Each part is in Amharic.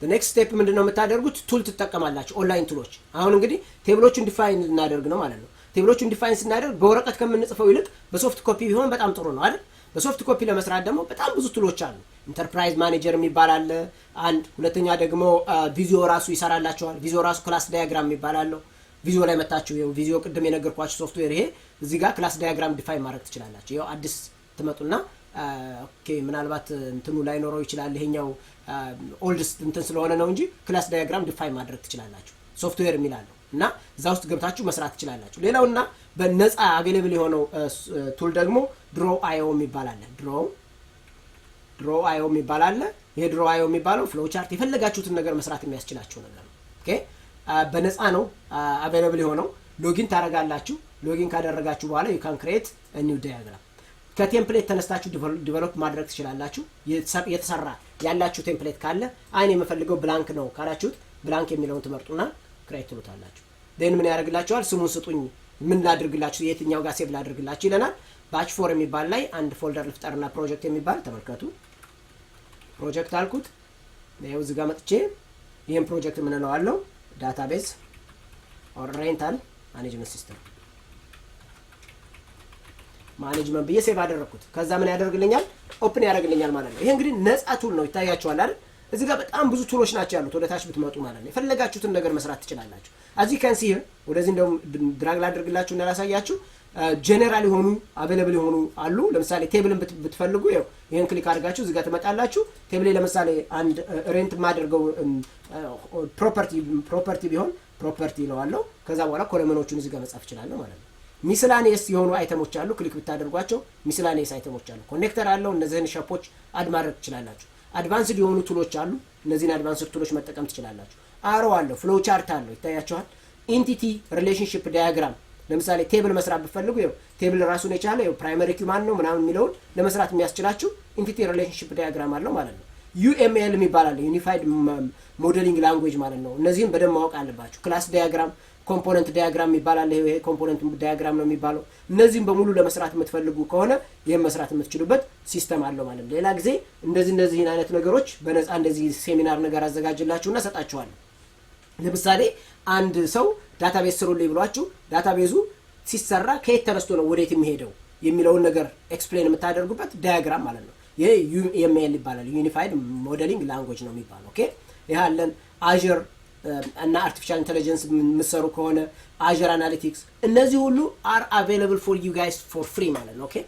the next step ምንድነው የምታደርጉት ቱል ትጠቀማላችሁ ኦንላይን ቱሎች አሁን እንግዲህ ቴብሎችን ዲፋይን እናደርግ ነው ማለት ነው ቴብሎችን ዲፋይን ስናደርግ በወረቀት ከምንጽፈው ይልቅ በሶፍት ኮፒ ቢሆን በጣም ጥሩ ነው አይደል በሶፍት ኮፒ ለመስራት ደግሞ በጣም ብዙ ቱሎች አሉ ኢንተርፕራይዝ ማኔጀር የሚባል አለ አንድ ሁለተኛ ደግሞ ቪዚዮ ራሱ ይሰራላችኋል ቪዚዮ ራሱ ክላስ ዳያግራም የሚባል አለ ቪዚዮ ላይ መጣችሁ ይሄው ቪዚዮ ቅድም የነገርኳችሁ ሶፍትዌር ይሄ እዚህ ጋር ክላስ ዳያግራም ዲፋይን ማድረግ ትችላላችሁ ይሄው አዲስ ትመጡና ኦኬ ምናልባት እንትኑ ላይ ኖረው ይችላል ይሄኛው ኦልድስት እንትን ስለሆነ ነው እንጂ ክላስ ዳያግራም ዲፋይን ማድረግ ትችላላችሁ ሶፍትዌር የሚላለው እና እዛ ውስጥ ገብታችሁ መስራት ትችላላችሁ ሌላውና በነፃ አቬሌብል የሆነው ቱል ደግሞ ድሮ.io የሚባል አለ ድሮ.io የሚባል አለ ይሄ ድሮ.io የሚባለው ፍሎው ቻርት የፈለጋችሁትን ነገር መስራት የሚያስችላችሁ ነገር ነው ኦኬ በነፃ ነው አቬሌብል የሆነው ሎጊን ታረጋላችሁ ሎጊን ካደረጋችሁ በኋላ you can create a new diagram ከቴምፕሌት ተነስታችሁ ዲቨሎፕ ማድረግ ትችላላችሁ የተሰራ ያላችሁ ቴምፕሌት ካለ አይኔ የምፈልገው ብላንክ ነው ካላችሁት ብላንክ የሚለውን ትመርጡና ክሬት ትሉታላችሁ then ምን ያደርግላችኋል ስሙን ስጡኝ ምን ላድርግላችሁ የትኛው ጋር ሴቭ ላድርግላችሁ ይለናል ባች 4 የሚባል ላይ አንድ ፎልደር ልፍጠርና ፕሮጀክት የሚባል ተመልከቱ ፕሮጀክት አልኩት ነው እዚህ ጋር መጥቼ ይሄን ፕሮጀክት ምን እለዋለሁ ዳታቤዝ or rental management system ማኔጅመንት ብዬ ሴቭ አደረኩት ከዛ ምን ያደርግልኛል ኦፕን ያደርግልኛል ማለት ነው ይሄ እንግዲህ ነፃ ቱል ነው ይታያችኋል አይደል እዚህ ጋር በጣም ብዙ ቱሎች ናቸው ያሉት ወደ ታች ብትመጡ ማለት ነው የፈለጋችሁትን ነገር መስራት ትችላላችሁ አዚ ካን ሲ ወደዚህ እንደውም ድራግ ላድርግላችሁ እና ላሳያችሁ ጀነራል የሆኑ አቬሌብል የሆኑ አሉ ለምሳሌ ቴብልን ብትፈልጉ ይሄን ክሊክ አድርጋችሁ እዚህ ጋር ትመጣላችሁ ቴብል ለምሳሌ አንድ ሬንት ማድርገው ፕሮፐርቲ ቢሆን ፕሮፐርቲ ነው አለው ከዛ በኋላ ኮለመኖቹን እዚህ ጋር መጻፍ ይችላል ማለት ነው ሚስላኔስ የሆኑ አይተሞች አሉ ክሊክ ብታደርጓቸው ሚስላኔስ አይተሞች አሉ ኮኔክተር አለው እነዚህን ሸፖች አድ ማድረግ ትችላላችሁ አድቫንስድ የሆኑ ቱሎች አሉ እነዚህን አድቫንስድ ቱሎች መጠቀም ትችላላችሁ አሮ አለው ፍሎው ቻርት አለው ይታያችኋል ኢንቲቲ ሪሌሽንሺፕ ዳያግራም ለምሳሌ ቴብል መስራት ብትፈልጉ ቴብል ራሱን የቻለ ፕራይመሪ ኪ ማን ነው ምናምን የሚለውን ለመስራት የሚያስችላችሁ ኢንቲቲ ሪሌሽንሺፕ ዳያግራም አለው ማለት ነው UML የሚባል ዩኒፋይድ ሞዴሊንግ ላንጉዌጅ ማለት ነው እነዚህን በደንብ ማወቅ አለባችሁ ክላስ ዳያግራም ኮምፖነንት ዳያግራም ይባላል ይሄ ኮምፖነንት ዳያግራም ነው የሚባለው እነዚህን በሙሉ ለመስራት የምትፈልጉ ከሆነ ይሄን መስራት የምትችሉበት ሲስተም አለው ማለት ነው ሌላ ጊዜ እንደዚህን አይነት ነገሮች በነፃ እንደዚህ ሴሚናር ነገር አዘጋጅላችሁና ሰጣችኋለሁ ለምሳሌ አንድ ሰው ዳታቤዝ ስሩልኝ ብሏችሁ ዳታቤዙ ሲሰራ ከየት ተነስቶ ነው ወዴት የሚሄደው የሚለውን ነገር ኤክስፕሌን የምታደርጉበት ዳያግራም ማለት ነው ይሄ UML ይባላል ዩኒፋይድ ሞዴሊንግ ላንጉዌጅ ነው የሚባለው ኦኬ ይሄ አለን Azure እና artificial intelligence መስሩ ከሆነ Azure Analytics እነዚህ ሁሉ are available for you guys for free ማለት ነው okay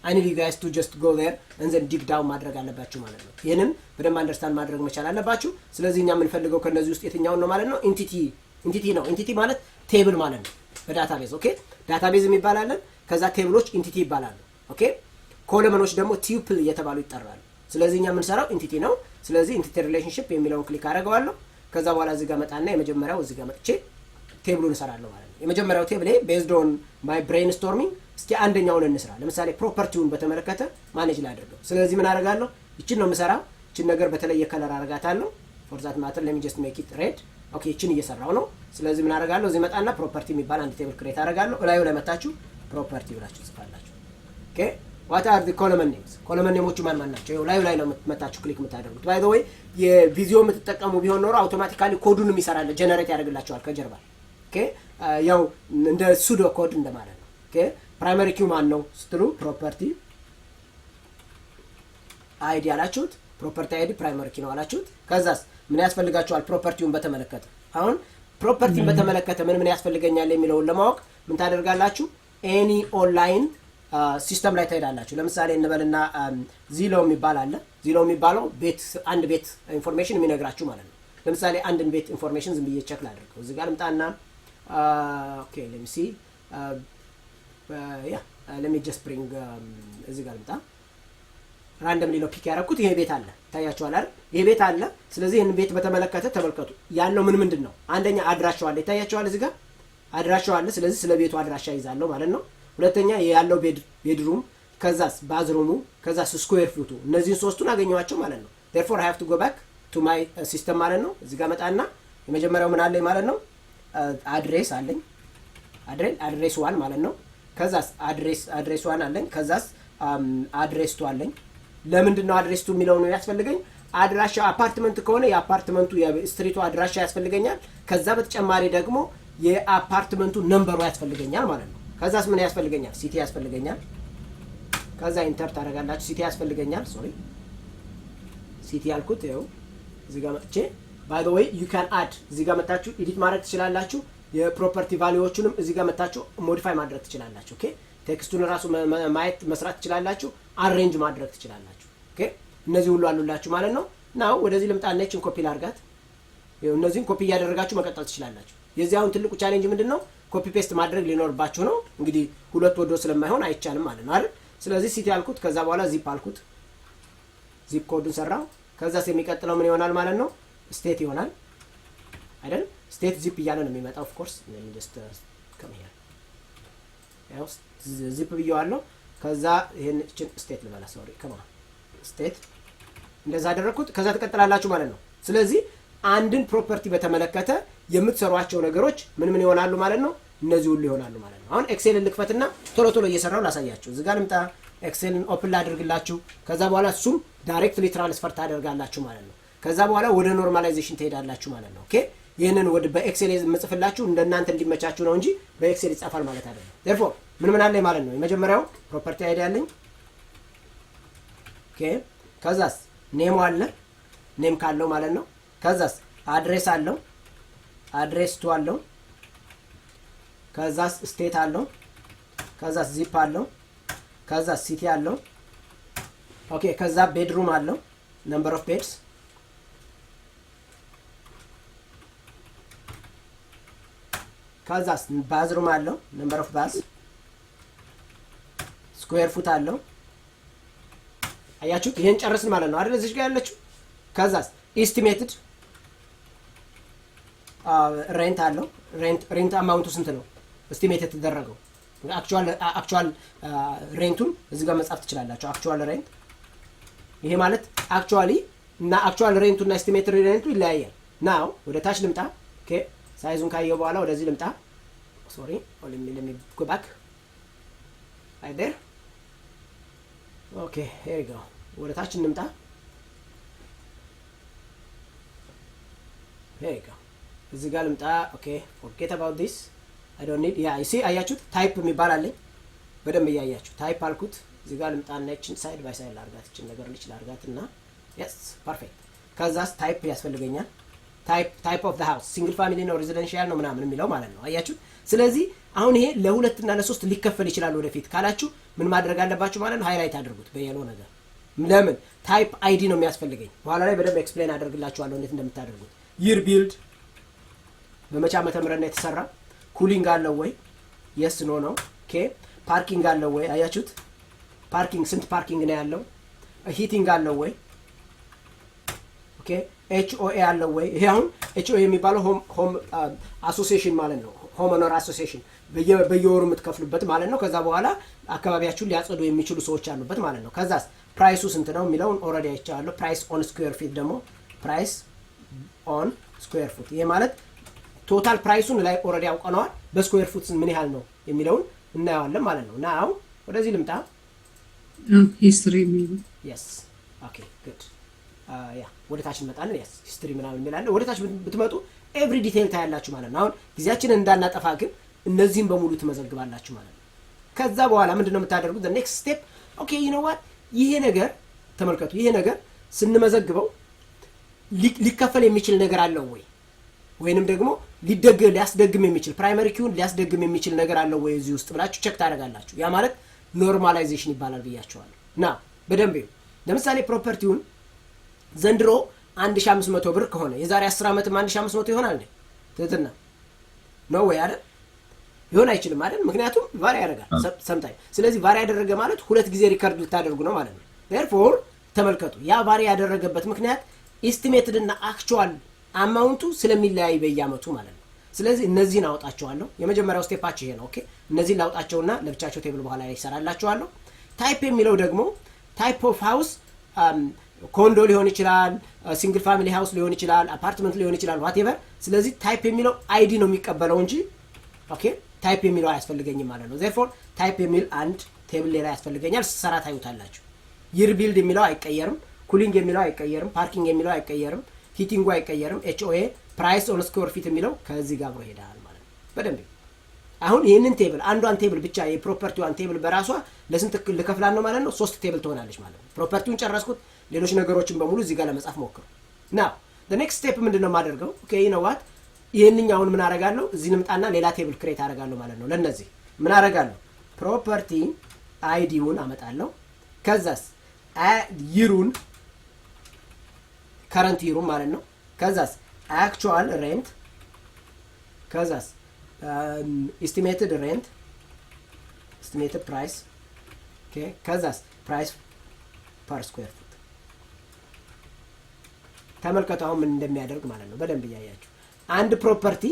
I need you guys to just go there and then dig down ማድረግ አለባችሁ ማለት ነው ይሄንን በደንብ አንደርስታንድ ማድረግ መቻል አለባችሁ ስለዚህ እኛ የምንፈልገው ከነዚህ ውስጥ የትኛው ነው ማለት ነው ኢንቲቲ ነው ኢንቲቲ ማለት ቴብል ማለት ነው በዳታቤዝ ኦኬ ዳታቤዝ የሚባል አለ ከዛ ቴብሎች ኢንቲቲ ይባላሉ ኦኬ ኮለመኖች ደግሞ ቱፕል እየተባሉ ይጠራሉ ስለዚህ እኛ የምንሰራው ኢንቲቲ ነው ስለዚህ ኢንቲቲ ሪሌሽንሺፕ የሚለውን ክሊክ አደርጋለሁ ከዛ በኋላ እዚህ ጋር መጣና የመጀመሪያው እዚህ ጋር መጥቼ ቴብሉን እሰራለሁ ማለት ነው የመጀመሪያው ቴብል based on my brainstorming እስኪ አንደኛውን እንስራ ለምሳሌ ፕሮፐርቲውን በተመለከተ ማኔጅ ላድርገው ስለዚህ ምን አደርጋለሁ እቺን ነው የምሰራው እቺን ነገር በተለየ ከለር አደርጋታለሁ for that matter let me just make it red ኦኬ እቺን እየሰራው ነው ስለዚህ ምን አደርጋለሁ እዚህ መጣና ፕሮፐርቲ የሚባል አንድ ቴብል ክሬት አደርጋለሁ ላዩ ላይ መጣችሁ ፕሮፐርቲ ብላችሁ ጽፋላችሁ ኦኬ what are the column names column nameዎቹ ማን ናቸው ላዩ ላይ ነው መጣችሁ ክሊክ የምታደርጉት by the way የቪዲዮ የምትጠቀሙ ቢሆን ኖሮ አውቶማቲካሊ ኮዱንም ይሰራል ጀነሬት ያደርግላችኋል ከጀርባ ኦኬ ያው እንደ ሱዶ ኮድ እንደማለት ነው ኦኬ ፕራይመሪ ኪው ማን ነው ስትሉ ፕሮፐርቲ አይዲ አላችሁት ፕሮፐርቲ አይዲ ፕራይመሪ ኪ ነው አላችሁት ከዛስ ምን ያስፈልጋችኋል ፕሮፐርቲውን በተመለከተ አሁን ፕሮፐርቲን በተመለከተ ምን ያስፈልገኛል የሚለውን ለማወቅ ምን ታደርጋላችሁ any online ሲስተም ላይ ታይዳላችሁ ለምሳሌ እንበልና ዚሎ የሚባል አለ ዚሎ የሚባለው ቤት አንድ ቤት ኢንፎርሜሽን የሚነግራችሁ ማለት ነው ለምሳሌ አንድን ቤት ኢንፎርሜሽን ዝም ብዬ ቼክ ላድርገው እዚህ ጋር ልምጣና ኦኬ let me see let me just bring እዚህ ጋር ልምጣ randomly ነው ፒክ ያደረኩት ይሄ ቤት አለ ታያችኋል አይደል ይሄ ቤት አለ ስለዚህ ይሄን ቤት በተመለከተ ተመልከቱ ያለው ምንድነው አንደኛ አድራሻው አለ ታያችኋል እዚህ ጋር አድራሻው አለ ስለዚህ ስለ ቤቱ አድራሻ ይዛለው ማለት ነው ሁለተኛ ያለው ቤድሩም ከዛስ ባዝሩሙ ከዛስ ስኩዌር ፉቱ እነዚህን ሶስቱን አገኘዋቸው ማለት ነው therefore I have to go back to my system ማለት ነው እዚህ ጋር መጣና የመጀመሪያው ምን አለኝ ማለት ነው አድሬስ አለኝ አድሬስ 1 ማለት ነው ከዛስ አድሬስ 1 አለኝ ከዛስ አድሬስ 2 አለኝ ለምንድን ነው አድሬስ 2 የሚለው ነው ያስፈልገኝ አድራሻ አፓርትመንት ከሆነ የአፓርትመንቱ የስትሪቱ አድራሻ ያስፈልገኛል። ከዛ በተጨማሪ ደግሞ የአፓርትመንቱ ነምበሩ ያስፈልገኛል ማለት ነው። ከዛስ ምን ያስፈልገኛል? ሲቲ ያስፈልገኛል። ከዛ ኢንተር ታደርጋላችሁ። ሲቲ ያስፈልገኛል። ሶሪ ሲቲ ያልኩት ይኸው እዚህ ጋር መጥቼ ባይ ዘ ዌይ ዩ ካን አድ እዚህ ጋር መጣችሁ ኤዲት ማድረግ ትችላላችሁ። የፕሮፐርቲ ቫልዩዎቹንም እዚህ ጋር መጣችሁ ሞዲፋይ ማድረግ ትችላላችሁ። ኦኬ ቴክስቱን ራሱ ማየት መስራት ትችላላችሁ። አሬንጅ ማድረግ ትችላላችሁ። ኦኬ እነዚህ ሁሉ አሉላችሁ ማለት ነው። ናው ወደዚህ ልምጣና እቺን ኮፒ ላድርጋት። ይኸው እነዚህን ኮፒ እያደረጋችሁ መቀጠል ትችላላችሁ። የዚህ አሁን ትልቁ ቻሌንጅ ምንድነው? ኮፒ ፔስት ማድረግ ሊኖርባችሁ ነው። እንግዲህ ሁለት ወዶ ስለማይሆን አይቻልም ማለት ነው አይደል? ስለዚህ ሲቲ ያልኩት ከዛ በኋላ ዚፕ አልኩት። ዚፕ ኮዱን ሰራው። ከዛስ የሚቀጥለው ምን ይሆናል ማለት ነው? ስቴት ይሆናል አይደል? ስቴት ዚፕ እያለ ነው የሚመጣው ኦፍ ኮርስ ጀስት ከም ሂር ያው ዚፕ ብየዋለሁ። ከዛ ይሄን እቺን ስቴት ልበላ ሶሪ ከማ ስቴት እንደዛ አደረኩት። ከዛ ተቀጥላላችሁ ማለት ነው። ስለዚህ አንድን ፕሮፐርቲ በተመለከተ የምትሰሯቸው ነገሮች ምን ይሆናሉ ማለት ነው? እነዚህ ሁሉ ይሆናሉ ማለት ነው። አሁን ኤክሴልን ልክፈትና ቶሎ ቶሎ እየሰራው ላሳያችሁ። እዚህ ጋር ልምጣ። ኤክሴልን ኦፕን ላድርግላችሁ። ከዛ በኋላ እሱም ዳይሬክትሊ ትራንስፈር ታደርጋላችሁ ማለት ነው። ከዛ በኋላ ወደ ኖርማላይዜሽን ትሄዳላችሁ ማለት ነው። ኦኬ ይሄንን ወደ በኤክሴል የምጽፍላችሁ እንደናንተ እንዲመቻችሁ ነው እንጂ በኤክሴል ይጻፋል ማለት አይደለም። therefore ምን አለ ማለት ነው? የመጀመሪያው ፕሮፐርቲ አይዲ አለኝ። ኦኬ ከዛስ ኔም አለ። ኔም ካለው ማለት ነው። ከዛስ አድሬስ አለው። አድሬስ ቱ አለው። ከዛስ ስቴት አለው። ከዛስ ዚፕ አለው። ከዛስ ሲቲ አለው። ኦኬ ከዛ ቤድሩም አለው። ነምበር ኦፍ ቤድስ ከዛስ ባዝሩም አለው። ነምበር ኦፍ ባዝ ስኩዌር ፉት አለው። አያችሁት? ይሄን ጨርስን ማለት ነው አይደል? እዚህ ጋር ያለችው ከዛስ ኢስቲሜትድ ሬንት አለው። ሬንት አማውንቱ ስንት ነው ኢስቲሜትድ ተደረገው? አክቹዋል ሬንቱን እዚህ ጋር መጻፍ ትችላላችሁ። አክቹዋል ሬንት ይሄ ማለት አክቹዋሊ እና አክቹዋል ሬንቱ እና ኢስቲሜትድ ሬንቱ ይለያያል። ናው ወደ ታች ልምጣ። ኦኬ ሳይዙን ካየው በኋላ ወደዚህ ልምጣ። ሶሪ let me go back right there. okay here we go. ወደ ታች እንምጣ። here we go. እዚህ ጋር ልምጣ። ኦኬ forget about this I don't need yeah you see አያችሁት? ታይፕ የሚባል አለኝ። በደንብ እያያችሁ ታይፕ አልኩት። እዚህ ጋር ልምጣ እና እቺን ሳይድ ባይ ሳይድ ላርጋት። እቺን ነገር ልጅ ላርጋትና yes perfect። ከዛስ ታይፕ ያስፈልገኛል። ታይፕ ኦፍ ዘ ሃውስ ሲንግል ፋሚሊ ነው ሬዚደንሻል ነው ምናምን የሚለው ማለት ነው። አያችሁ? ስለዚህ አሁን ይሄ ለሁለት እና ለሶስት ሊከፈል ይችላል ወደፊት ካላችሁ ምን ማድረግ አለባችሁ ማለት ነው? ሃይላይት አድርጉት በየሎ ነገር። ለምን ታይፕ አይዲ ነው የሚያስፈልገኝ። በኋላ ላይ በደንብ ኤክስፕሌን አደርግላችኋለሁ እንዴት እንደምታደርጉት። ይር ቢልድ በመቼ ዓመተ ምህረት ነው የተሰራ? ኩሊንግ አለው ወይ? የስ ኖ ነው። ኦኬ ፓርኪንግ አለው ወይ? አያችሁት? ፓርኪንግ ስንት ፓርኪንግ ነው ያለው? ሂቲንግ አለው ወይ? ኦኬ ኤችኦኤ አለው ወይ? ይሄ አሁን ኤችኦኤ የሚባለው ሆም አሶሲዬሽን ማለት ነው። ሆም ኦነር አሶሲዬሽን በየወሩ የምትከፍሉበት ማለት ነው። ከዛ በኋላ አካባቢያችሁን ሊያጸዱ የሚችሉ ሰዎች አሉበት ማለት ነው። ከዛስ ፕራይሱ ስንት ነው የሚለውን ኦልሬዲ አይቻለሁ። ፕራይስ ኦን ስኩዌር ፊት ደግሞ ፕራይስ ኦን ስኩዌር ፉት ይሄ ማለት ቶታል ፕራይሱን ላይ ኦልሬዲ አውቀነዋል። በስኩዌር ፉት ምን ያህል ነው የሚለውን እናየዋለን ማለት ነው። ናው ወደዚህ ልምጣ። ሂስትሪ yes ኦኬ ጉድ ያ ወደ ታች እንመጣለን። yes ሂስትሪ ምናምን የሚላለ ወደ ታች ብትመጡ ኤቭሪ ዲቴል ታያላችሁ ማለት ነው። አሁን ጊዜያችንን እንዳናጠፋ ግን እነዚህን በሙሉ ትመዘግባላችሁ ማለት ነው። ከዛ በኋላ ምንድነው የምታደርጉት? the next step okay you know what ይሄ ነገር ተመልከቱ። ይሄ ነገር ስንመዘግበው ሊከፈል የሚችል ነገር አለው ወይ ወይንም ደግሞ ሊያስደግም የሚችል ፕራይመሪ ኪውን ሊያስደግም የሚችል ነገር አለው ወይ እዚህ ውስጥ ብላችሁ ቼክ ታደርጋላችሁ። ያ ማለት ኖርማላይዜሽን ይባላል ብያችኋለሁ። ና በደንብ ለምሳሌ ፕሮፐርቲውን ዘንድሮ 1500 ብር ከሆነ የዛሬ 10 ዓመት 1500 ይሆናል እንዴ? ትክክልና ነው ወይ አይደል? ይሆን አይችልም አይደል? ምክንያቱም ቫሪ ያደርጋል ሰምታይም። ስለዚህ ቫሪ ያደረገ ማለት ሁለት ጊዜ ሪከርድ ልታደርጉ ነው ማለት ነው። therefore ተመልከቱ ያ ቫሪ ያደረገበት ምክንያት ኤስቲሜትድ እና አክቹዋል አማውንቱ ስለሚለያይ በየአመቱ ማለት ነው። ስለዚህ እነዚህን አውጣቸዋለሁ። የመጀመሪያው ስቴፓች ይሄ ነው። ኦኬ እነዚህን ላውጣቸውና ለብቻቸው ቴብል በኋላ ላይ ይሰራላችኋለሁ። ታይፕ የሚለው ደግሞ ታይፕ ኦፍ ሃውስ ኮንዶ ሊሆን ይችላል፣ ሲንግል ፋሚሊ ሃውስ ሊሆን ይችላል፣ አፓርትመንት ሊሆን ይችላል ዋትኤቨር። ስለዚህ ታይፕ የሚለው አይዲ ነው የሚቀበለው እንጂ ኦኬ ታይፕ የሚለው አያስፈልገኝም ማለት ነው። therefore ታይፕ የሚል አንድ ቴብል ላይ ያስፈልገኛል። ሰራ ታዩታላችሁ። ይር ቢልድ የሚለው አይቀየርም። ኩሊንግ የሚለው አይቀየርም፣ ፓርኪንግ የሚለው አይቀየርም፣ ሂቲንጉ አይቀየርም። ኤችኦኤ ፕራይስ ኦን ስኩዌር ፊት የሚለው ከዚህ ጋር አብሮ ሄዳል ማለት ነው። በደንብ አሁን ይህንን ቴብል አንዷን ቴብል ብቻ የፕሮፐርቲዋን ቴብል በራሷ ለስንት ልከፍላን ነው ማለት ነው? 3 ቴብል ትሆናለች ማለት ነው። ፕሮፐርቲውን ጨረስኩት። ሌሎች ነገሮችን በሙሉ እዚህ ጋር ለመጻፍ ሞክሩ። ናው the next step ምንድነው የማደርገው? ኦኬ you know what ይሄንኛውን ምን አደርጋለሁ? እዚህ ልምጣና ሌላ ቴብል ክሬት አደርጋለሁ ማለት ነው። ለነዚህ ምን አደርጋለሁ? ፕሮፐርቲ አይዲውን አመጣለሁ። ከዛስ ይሩን ከረንት ይሩን ማለት ነው። ከዛስ actual rent ከዛስ estimated rent estimated price ኦኬ ከዛስ price per square foot ተመልከቱ አሁን ምን እንደሚያደርግ ማለት ነው። በደንብ እያያችሁ አንድ ፕሮፐርቲ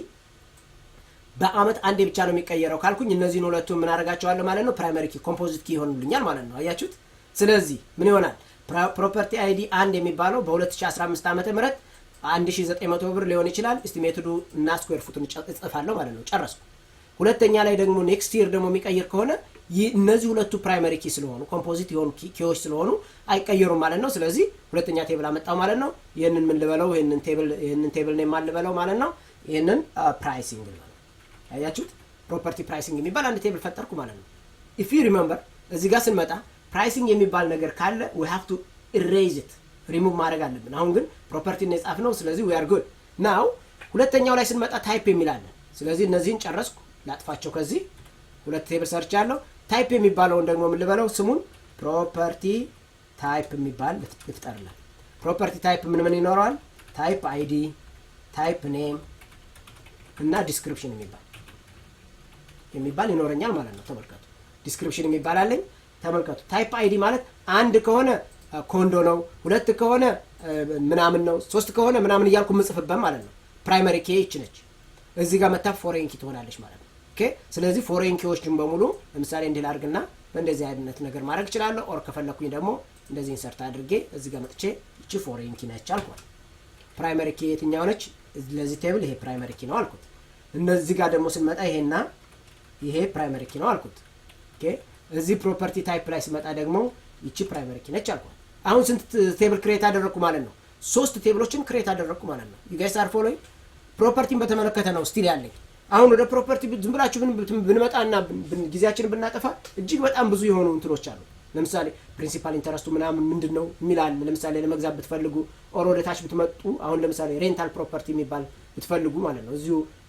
በአመት አንዴ ብቻ ነው የሚቀየረው ካልኩኝ እነዚህን ሁለቱን ምን አደርጋቸዋለሁ ማለት ነው? ፕራይመሪ ኪ ኮምፖዚት ኪ ይሆኑልኛል ማለት ነው። አያችሁት? ስለዚህ ምን ይሆናል? ፕሮፐርቲ አይዲ 1 የሚባለው በ2015 ዓመተ ምህረት 1900 ብር ሊሆን ይችላል። ኤስቲሜትዱ እና ስኩዌር ፉቱን እጽፋለሁ ማለት ነው። ጨረስኩ። ሁለተኛ ላይ ደግሞ ኔክስት ይር ደግሞ የሚቀይር ከሆነ እነዚህ ሁለቱ ፕራይመሪ ኪ ስለሆኑ ኮምፖዚት የሆኑ ኪዎች ስለሆኑ አይቀየሩም ማለት ነው። ስለዚህ ሁለተኛ ቴብል አመጣው ማለት ነው። ይሄንን ምን ልበለው? ይሄንን ቴብል ነው የማልበለው ማለት ነው። ይሄንን ፕራይሲንግ ልበለው። አያችሁት? ፕሮፐርቲ ፕራይሲንግ የሚባል አንድ ቴብል ፈጠርኩ ማለት ነው። if you remember እዚህ ጋር ስንመጣ ፕራይሲንግ የሚባል ነገር ካለ we have to erase it ሪሙቭ ማድረግ አለብን። አሁን ግን ፕሮፐርቲ ነው የጻፍነው። ስለዚህ we are good now ሁለተኛው ላይ ስንመጣ ታይፕ የሚላለን። ስለዚህ እነዚህን ጨረስኩ። ላጥፋቸው። ከዚህ ሁለት ቴብል ሰርቻለሁ። ታይፕ የሚባለውን ደግሞ ምን ልበለው? ስሙን ፕሮፐርቲ ታይፕ የሚባል ልፍጠርላት። ፕሮፐርቲ ታይፕ ምን ይኖረዋል? ታይፕ አይዲ፣ ታይፕ ኔም እና ዲስክሪፕሽን የሚባል ይኖረኛል ማለት ነው። ተመልከቱ። ዲስክሪፕሽን የሚባል አለኝ። ተመልከቱ። ታይፕ አይዲ ማለት አንድ ከሆነ ኮንዶ ነው፣ ሁለት ከሆነ ምናምን ነው፣ ሶስት ከሆነ ምናምን እያልኩ ምጽፍበት ማለት ነው። ፕራይመሪ ኬ ይች ነች። እዚህ ጋር መታ ፎሬን ኪ ትሆናለች ማለት ነው። ኦኬ። ስለዚህ ፎሬን ኪዎችን በሙሉ ለምሳሌ እንዲህ ላድርግና በእንደዚህ አይነት ነገር ማድረግ እችላለሁ። ኦር ከፈለኩኝ ደግሞ እንደዚህ ኢንሰርት አድርጌ እዚህ ጋር መጥቼ እቺ ፎሬን ኪ ነች አልኳት። ፕራይመሪ ኪ የትኛው ነች? ለዚህ ቴብል ይሄ ፕራይመሪ ኪ ነው አልኩት። እነዚህ ጋር ደግሞ ስንመጣ ይሄና ይሄ ፕራይመሪ ኪ ነው አልኩት። ኦኬ። እዚህ ፕሮፐርቲ ታይፕ ላይ ስመጣ ደግሞ ይቺ ፕራይመሪ ኪ ነች አልኳት። አሁን ስንት ቴብል ክሬት አደረኩ ማለት ነው? 3 ቴብሎችን ክሬት አደረኩ ማለት ነው። you guys are following? ፕሮፐርቲን በተመለከተ ነው ስቲል ያለኝ። አሁን ወደ ፕሮፐርቲ ዝም ብላችሁ ብንመጣና ጊዜያችንን ብናጠፋ እጅግ በጣም ብዙ የሆኑ እንትኖች አሉ። ለምሳሌ ፕሪንሲፓል ኢንተረስቱ ምናምን ምንድነው የሚላል ለምሳሌ ለመግዛት ብትፈልጉ ኦር ወደ ታች ብትመጡ አሁን ለምሳሌ ሬንታል ፕሮፐርቲ የሚባል ብትፈልጉ ማለት ነው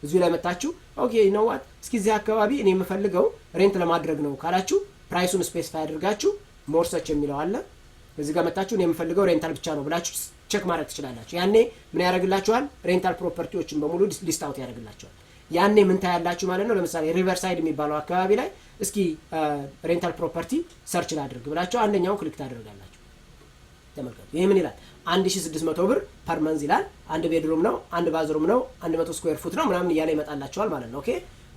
እዚሁ ላይ መጣችሁ ኦኬ ነው ዋት እስኪ እዚህ አካባቢ እኔ የምፈልገው ሬንት ለማድረግ ነው ካላችሁ ፕራይሱን ስፔሲፋይ አድርጋችሁ ሞር ሰርች የሚለው አለ። እዚህ ጋር መጣችሁ እኔ የምፈልገው ሬንታል ብቻ ነው ብላችሁ ቼክ ማድረግ ትችላላችሁ። ያኔ ምን ያደርግላችኋል? ሬንታል ፕሮፐርቲዎችን በሙሉ ሊስት አውት ያደርግላችኋል። ያኔ ምን ታያላችሁ ማለት ነው? ለምሳሌ ሪቨርሳይድ የሚባለው አካባቢ ላይ እስኪ ሬንታል ፕሮፐርቲ ሰርች ላድርግ ብላችሁ አንደኛውን ክሊክ ታደርጋላችሁ። ተመልከቱ። ይሄ ምን ይላል? 1600 ብር ፐር መንዝ ይላል። አንድ ቤድሩም ነው፣ አንድ ባዝሩም ነው፣ 100 ስኩዌር ፉት ነው ምናምን እያለ ይመጣላችኋል ማለት ነው። ኦኬ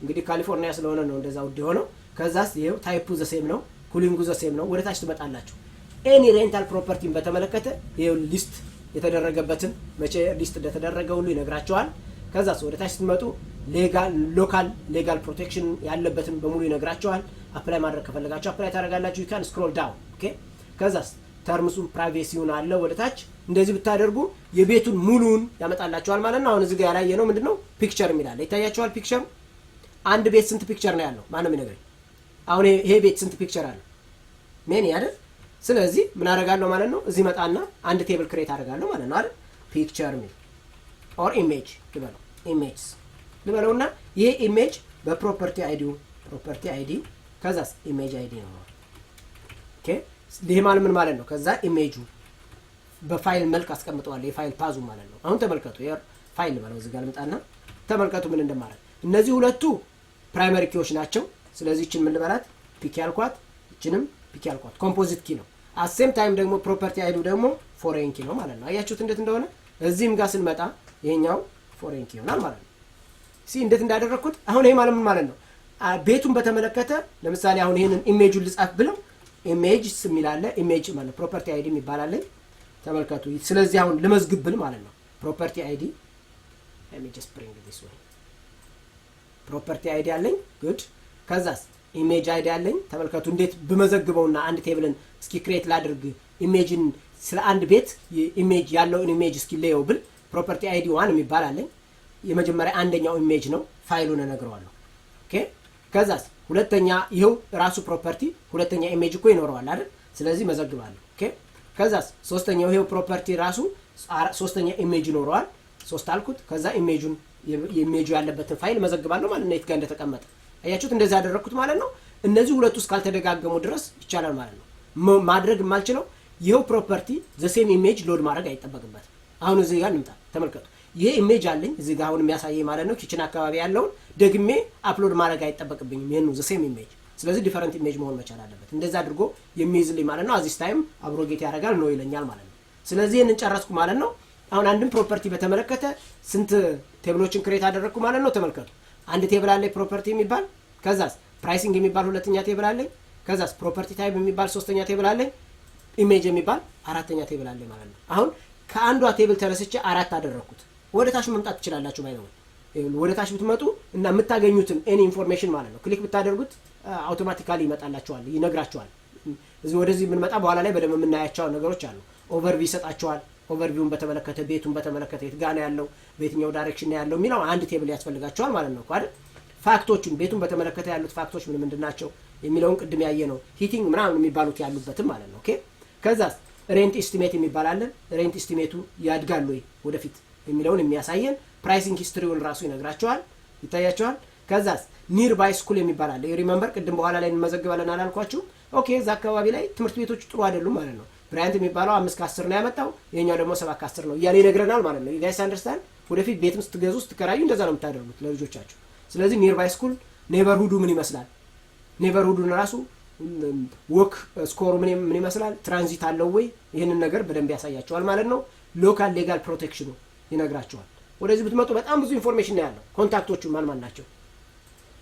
እንግዲህ ካሊፎርኒያ ስለሆነ ነው እንደዛ ውድ የሆነው። ከዛስ ይሄው ታይፑ ዘሴም ነው፣ ኩሊንጉ ዘሴም ነው። ወደ ታች ትመጣላችሁ። ኤኒ ሬንታል ፕሮፐርቲን በተመለከተ ይሄው ሊስት የተደረገበትን መቼ ሊስት እንደተደረገ ሁሉ ይነግራቸዋል። ከዛስ ወደ ታች ስትመጡ ሎካል ሌጋል ፕሮቴክሽን ያለበትን በሙሉ ይነግራቸዋል። አፕላይ ማድረግ ከፈለጋችሁ አፕላይ ታደርጋላችሁ። you can scroll down ኦኬ። ከዛስ ተርምሱን ፕራይቬሲውን አለ ወደ ታች። እንደዚህ ብታደርጉ የቤቱን ሙሉን ያመጣላችኋል ማለት ነው። አሁን እዚህ ጋር ያላየነው ምንድነው? ፒክቸር የሚላል ይታያችኋል። ፒክቸር አንድ ቤት ስንት ፒክቸር ነው ያለው? ማንም ይነግረኝ። አሁን ይሄ ቤት ስንት ፒክቸር አለው? ሜኒ አይደል? ስለዚህ ምን አደርጋለሁ ማለት ነው? እዚህ መጣና አንድ ቴብል ክሬት አደርጋለሁ ማለት ነው አይደል? ፒክቸር ሚል ኦር ኢሜጅ ልበለው፣ ኢሜጅስ ልበለውና ይሄ ኢሜጅ በፕሮፐርቲ አይዲ ከዛስ ኢሜጅ አይዲ ነው። ኦኬ ይሄ ማለት ምን ማለት ነው? ከዛ ኢሜጁ በፋይል መልክ አስቀምጠዋለሁ፣ የፋይል ፓዙ ማለት ነው። አሁን ተመልከቱ፣ ፋይል ልበለው እዚህ ጋር ልምጣና ተመልከቱ ምን እንደማረግ። እነዚህ ሁለቱ ፕራይመሪ ኪዎች ናቸው። ስለዚህ እችን ምን ልበላት? ፒክ ያልኳት፣ እችንም ፒክ ያልኳት ኮምፖዚት ኪ ነው። አሴም ታይም ደግሞ ፕሮፐርቲ አይዲ ደግሞ ፎሬን ኪ ነው ማለት ነው። አያችሁት እንዴት እንደሆነ? እዚህም ጋር ስንመጣ ይሄኛው ፎሬን ኪ ይሆናል ማለት ነው። እንዴት እንዳደረኩት። አሁን ይሄ ማለት ምን ማለት ነው? ቤቱን በተመለከተ ለምሳሌ አሁን ይሄንን ኢሜጁን ልጻፍ ብለው ኢሜጅስ የሚላለ ኢሜጅ ማለት ፕሮፐርቲ አይዲ የሚባል ተመልከቱ። ስለዚህ አሁን ልመዝግብል ማለት ነው። ፕሮፐርቲ አይዲ let me just bring this way ፕሮፐርቲ አይዲ አለኝ። ጉድ። ከዛስ ኢሜጅ አይዲ አለኝ። ተመልከቱ እንዴት በመዘግበውና አንድ ቴብልን እስኪ ክሬት ላድርግ ኢሜጅን ስለ አንድ ቤት ኢሜጅ ያለውን ኢሜጅ እስኪ ለየው ብል ፕሮፐርቲ አይዲ 1 የሚባል አለኝ። የመጀመሪያ አንደኛው ኢሜጅ ነው፣ ፋይሉን እነግረዋለሁ። ኦኬ ከዛስ ሁለተኛ ይሄው ራሱ ፕሮፐርቲ ሁለተኛ ኢሜጅ እኮ ይኖረዋል አይደል? ስለዚህ መዘግባለሁ። ኦኬ ከዛስ ሶስተኛው ይሄው ፕሮፐርቲ ራሱ ሶስተኛ ኢሜጅ ይኖረዋል፣ 3 አልኩት። ከዛ ኢሜጁ ያለበትን ፋይል መዘግባለሁ ማለት ነው፣ የት ጋር እንደተቀመጠ አያችሁት? እንደዛ ያደረኩት ማለት ነው። እነዚህ ሁለቱ እስካልተደጋገሙ ድረስ ይቻላል ማለት ነው። ማድረግ የማልችለው ይሄው ፕሮፐርቲ ዘ ሴም ኢሜጅ ሎድ ማድረግ አይጠበቅበትም። አሁን እዚህ ጋር እንምጣ፣ ተመልከቱ። ይሄ ኢሜጅ አለኝ እዚህ ጋር አሁን የሚያሳየኝ ማለት ነው። ኪችን አካባቢ ያለውን ደግሜ አፕሎድ ማድረግ አይጠበቅብኝም። ይሄን ዘ ሴም ኢሜጅ፣ ስለዚህ ዲፈረንት ኢሜጅ መሆን መቻል አለበት። እንደዛ አድርጎ የሚይዝልኝ ማለት ነው። አዚስ ታይም አብሮጌት ያደርጋል ነው ይለኛል ማለት ነው። ስለዚህ ይሄንን ጨረስኩ ማለት ነው። አሁን አንድን ፕሮፐርቲ በተመለከተ ስንት ቴብሎችን ክሬት አደረግኩ ማለት ነው። ተመልከቱ። አንድ ቴብል አለኝ ፕሮፐርቲ የሚባል፣ ከዛስ ፕራይሲንግ የሚባል ሁለተኛ ቴብል አለኝ፣ ከዛስ ፕሮፐርቲ ታይፕ የሚባል ሶስተኛ ቴብል አለኝ፣ ኢሜጅ የሚባል አራተኛ ቴብል አለኝ ማለት ነው። አሁን ከአንዷ ቴብል ተነስቼ 4 አደረኩት። ወደ ታች መምጣት ትችላላችሁ ባይ ነው። ወደ ታች ብትመጡ እና የምታገኙትን ኤኒ ኢንፎርሜሽን ማለት ነው ክሊክ ብታደርጉት አውቶማቲካሊ ይመጣላችኋል፣ ይነግራችኋል። እዚህ ወደዚህ ብንመጣ በኋላ ላይ በደንብ የምናያቸው ነገሮች አሉ። ኦቨርቪው ይሰጣችኋል። ኦቨርቪውን በተመለከተ ቤቱን በተመለከተ የት ጋር ነው ያለው፣ በየትኛው ዳይሬክሽን ነው ያለው የሚለው አንድ ቴብል ያስፈልጋችኋል ማለት ነው አይደል? ፋክቶቹን ቤቱን በተመለከተ ያሉት ፋክቶች ምን ምንድናቸው የሚለውን ቅድም ያየ ነው። ሂቲንግ ምናምን የሚባሉት ያሉበትም ማለት ነው። ኦኬ ከዛስ ሬንት ኤስቲሜት የሚባል አለ። ሬንት ኤስቲሜቱ ያድጋል ወይ ወደፊት የሚለውን የሚያሳየን ፕራይሲንግ ሂስትሪውን ራሱ ይነግራቸዋል፣ ይታያቸዋል። ከዛስ ኒር ባይ ስኩል የሚባል አለ። ሪመምበር ቅድም በኋላ ላይ እንመዘግባለን አላልኳችሁ? ኦኬ እዛ አካባቢ ላይ ትምህርት ቤቶች ጥሩ አይደሉም ማለት ነው። ብራያንት የሚባለው 5/10 ነው ያመጣው፣ ይሄኛው ደግሞ 7/10 ነው እያለ ይነግረናል ማለት ነው። ጋይስ አንደርስታንድ? ወደፊት ቤትም ስትገዙ ስትከራዩ እንደዛ ነው የምታደርጉት ለልጆቻችሁ። ስለዚህ ኒር ባይ ስኩል ኔበርሁዱ ምን ይመስላል፣ ኔበርሁዱን ራሱ ወክ ስኮሩ ምን ይመስላል፣ ትራንዚት አለው ወይ፣ ይህንን ነገር በደንብ ያሳያቸዋል ማለት ነው። ሎካል ሌጋል ፕሮቴክሽኑ ይነግራቸዋል። ወደዚህ ብትመጡ በጣም ብዙ ኢንፎርሜሽን ነው ያለው። ኮንታክቶቹ ማን ናቸው፣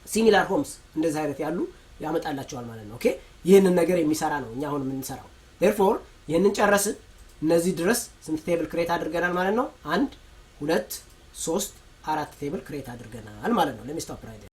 ሲሚላር ሆምስ እንደዚህ አይነት ያሉ ያመጣላቸዋል ማለት ነው። ኦኬ ይህንን ነገር የሚሰራ ነው እኛ አሁን የምንሰራው። ዴርፎር ይህንን ጨረስን። እነዚህ ድረስ ስንት ቴብል ክሬት አድርገናል ማለት ነው? 1 2 3 4 ቴብል ክሬት አድርገናል ማለት ነው። ለሚስቶፕ ራይት